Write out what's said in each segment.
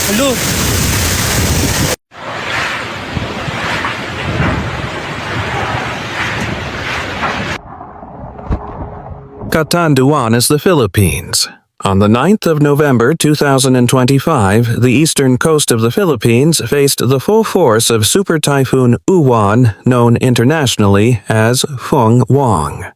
Hello. Catanduanes, the Philippines. On the 9th of November 2025, the eastern coast of the Philippines faced the full force of Super Typhoon Uwan, known internationally as Typhoon Uwan.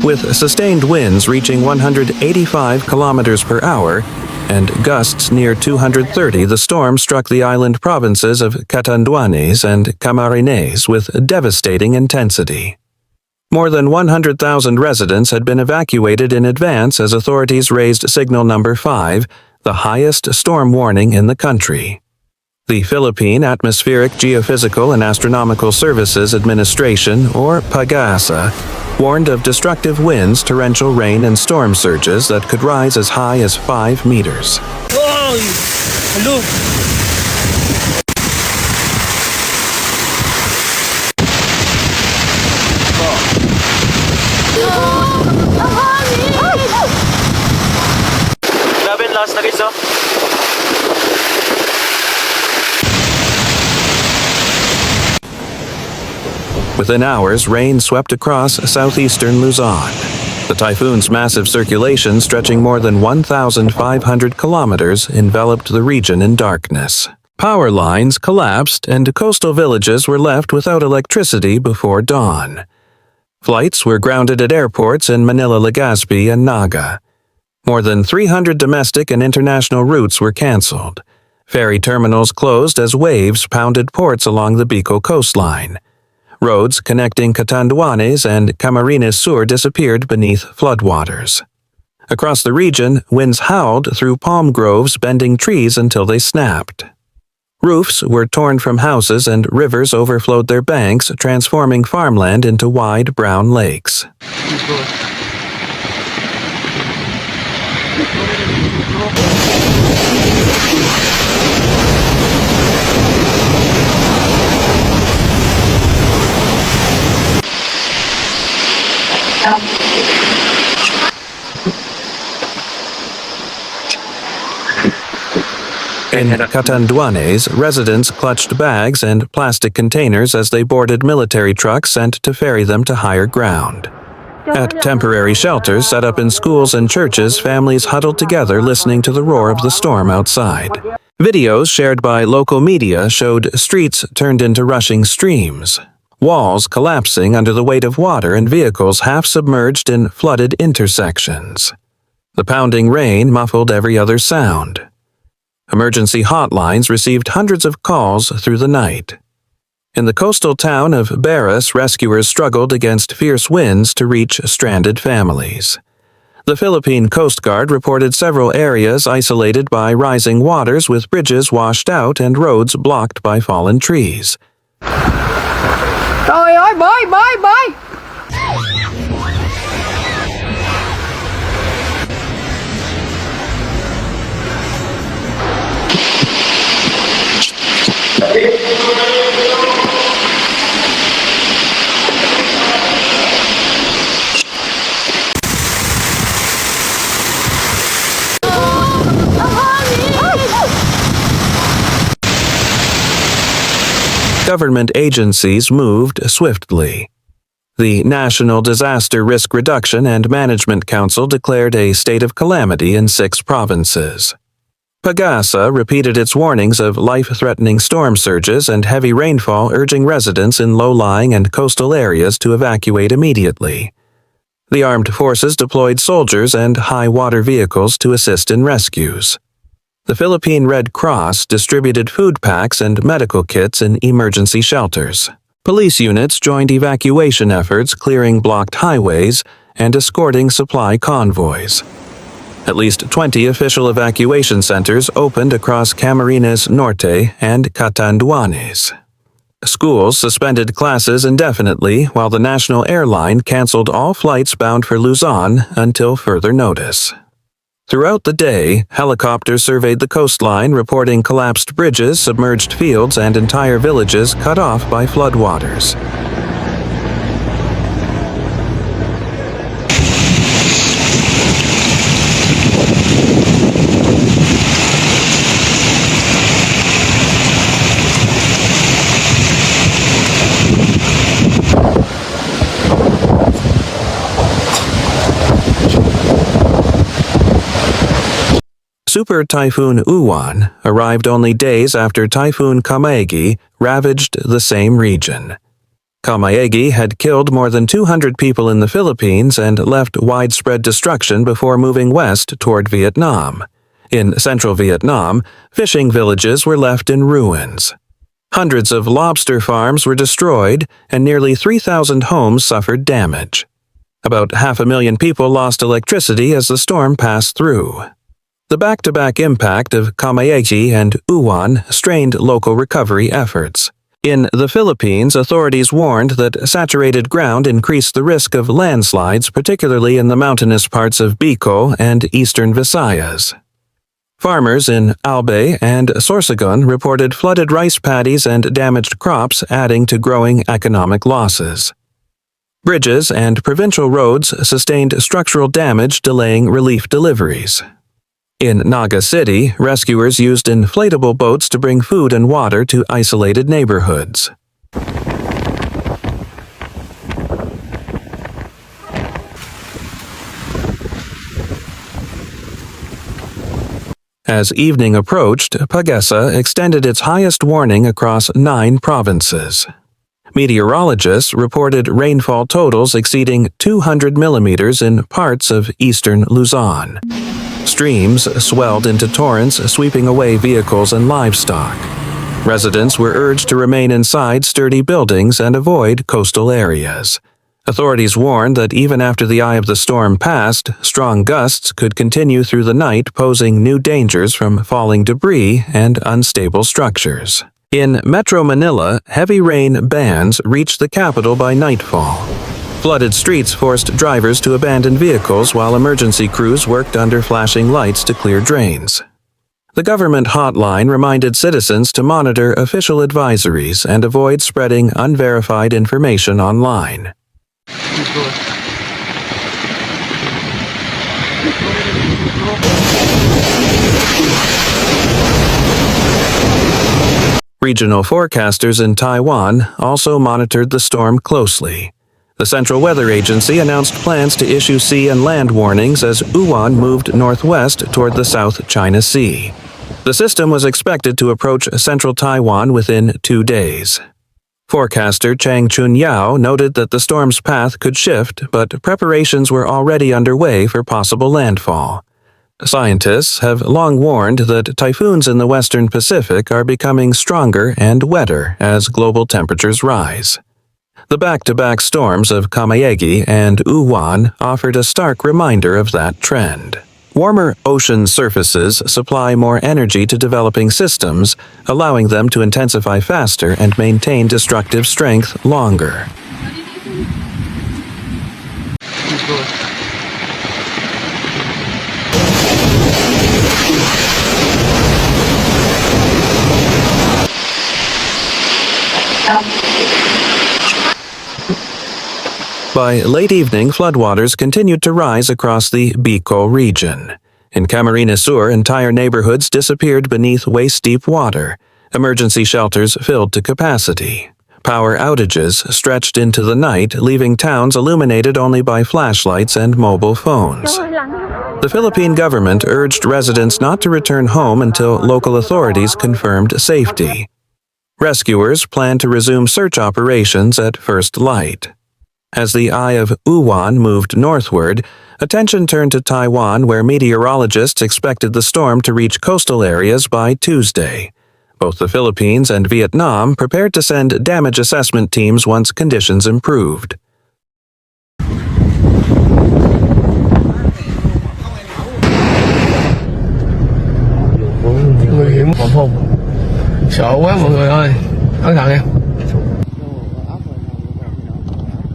With sustained winds reaching 185 kilometers per hour and gusts near 230, the storm struck the island provinces of Catanduanes and Camarines with devastating intensity. More than 100,000 residents had been evacuated in advance as authorities raised signal number 5, the highest storm warning in the country. The Philippine Atmospheric, Geophysical and Astronomical Services Administration, or PAGASA, warned of destructive winds, torrential rain, and storm surges that could rise as high as 5 meters. Oh, hello. Grabe, last na guys, oh. Within hours, rain swept across southeastern Luzon. The typhoon's massive circulation, stretching more than 1,500 kilometers, enveloped the region in darkness. Power lines collapsed and coastal villages were left without electricity before dawn. Flights were grounded at airports in Manila, Legazpi, and Naga. More than 300 domestic and international routes were canceled. Ferry terminals closed as waves pounded ports along the Bicol coastline. Roads connecting Catanduanes and Camarines Sur disappeared beneath floodwaters. Across the region, winds howled through palm groves, bending trees until they snapped. Roofs were torn from houses and rivers overflowed their banks, transforming farmland into wide brown lakes. In Catanduanes, residents clutched bags and plastic containers as they boarded military trucks sent to ferry them to higher ground. At temporary shelters set up in schools and churches, families huddled together listening to the roar of the storm outside. Videos shared by local media showed streets turned into rushing streams, walls collapsing under the weight of water and vehicles half submerged in flooded intersections. The pounding rain muffled every other sound. Emergency hotlines received hundreds of calls through the night. In the coastal town of Barras, rescuers struggled against fierce winds to reach stranded families. The Philippine Coast Guard reported several areas isolated by rising waters with bridges washed out and roads blocked by fallen trees. Trời ơi, bơi! Government agencies moved swiftly. The National Disaster Risk Reduction and Management Council declared a state of calamity in 6 provinces. PAGASA repeated its warnings of life-threatening storm surges and heavy rainfall, urging residents in low-lying and coastal areas to evacuate immediately. The armed forces deployed soldiers and high-water vehicles to assist in rescues. The Philippine Red Cross distributed food packs and medical kits in emergency shelters. Police units joined evacuation efforts, clearing blocked highways and escorting supply convoys. At least 20 official evacuation centers opened across Camarines Norte and Catanduanes. Schools suspended classes indefinitely, while the national airline canceled all flights bound for Luzon until further notice. Throughout the day, helicopters surveyed the coastline, reporting collapsed bridges, submerged fields, and entire villages cut off by floodwaters. Super Typhoon Uwan arrived only days after Typhoon Kamaegi ravaged the same region. Kamaegi had killed more than 200 people in the Philippines and left widespread destruction before moving west toward Vietnam. In central Vietnam, fishing villages were left in ruins. Hundreds of lobster farms were destroyed, and nearly 3,000 homes suffered damage. About 500,000 people lost electricity as the storm passed through. The back-to-back impact of Kamaegi and Uwan strained local recovery efforts. In the Philippines, authorities warned that saturated ground increased the risk of landslides, particularly in the mountainous parts of Bicol and eastern Visayas. Farmers in Albay and Sorsogon reported flooded rice paddies and damaged crops, adding to growing economic losses. Bridges and provincial roads sustained structural damage, delaying relief deliveries. In Naga City, rescuers used inflatable boats to bring food and water to isolated neighborhoods. As evening approached, Pagesa extended its highest warning across 9 provinces. Meteorologists reported rainfall totals exceeding 200 millimeters in parts of eastern Luzon. Streams swelled into torrents, sweeping away vehicles and livestock. Residents were urged to remain inside sturdy buildings and avoid coastal areas. Authorities warned that even after the eye of the storm passed, strong gusts could continue through the night, posing new dangers from falling debris and unstable structures. In Metro Manila, heavy rain bands reached the capital by nightfall. Flooded streets forced drivers to abandon vehicles while emergency crews worked under flashing lights to clear drains. The government hotline reminded citizens to monitor official advisories and avoid spreading unverified information online. Regional forecasters in Taiwan also monitored the storm closely. The Central Weather Agency announced plans to issue sea and land warnings as Uwan moved northwest toward the South China Sea. The system was expected to approach central Taiwan within 2 days. Forecaster Chang Chun-yao noted that the storm's path could shift, but preparations were already underway for possible landfall. Scientists have long warned that typhoons in the western Pacific are becoming stronger and wetter as global temperatures rise. The back-to-back storms of Kamaegi and Uwan offered a stark reminder of that trend. Warmer ocean surfaces supply more energy to developing systems, allowing them to intensify faster and maintain destructive strength longer. By late evening, floodwaters continued to rise across the Bicol region. In Camarines Sur, entire neighborhoods disappeared beneath waist-deep water. Emergency shelters filled to capacity. Power outages stretched into the night, leaving towns illuminated only by flashlights and mobile phones. The Philippine government urged residents not to return home until local authorities confirmed safety. Rescuers plan to resume search operations at first light. As the eye of Uwan moved northward, attention turned to Taiwan, where meteorologists expected the storm to reach coastal areas by Tuesday. Both the Philippines and Vietnam prepared to send damage assessment teams once conditions improved. Nguy hiểm hồn hồn. Sợ quá mọi người ơi. Cẩn thận nha.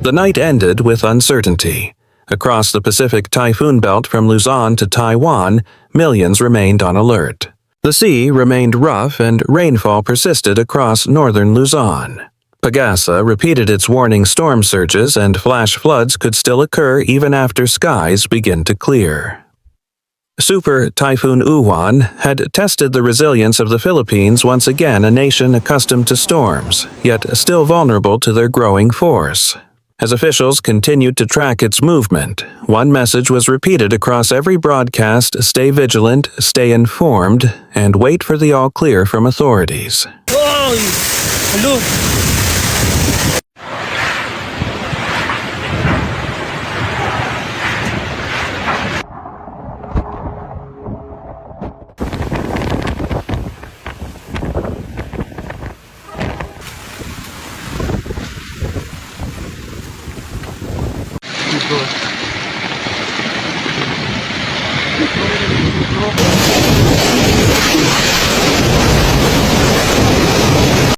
The night ended with uncertainty. Across the Pacific typhoon belt from Luzon to Taiwan, millions remained on alert. The sea remained rough and rainfall persisted across northern Luzon. Pagasa repeated its warning storm surges and flash floods could still occur even after skies begin to clear. Super Typhoon Uwan had tested the resilience of the Philippines, once again a nation accustomed to storms, yet still vulnerable to their growing force. As officials continued to track its movement, one message was repeated across every broadcast: stay vigilant, stay informed, and wait for the all clear from authorities. Ay! Hello!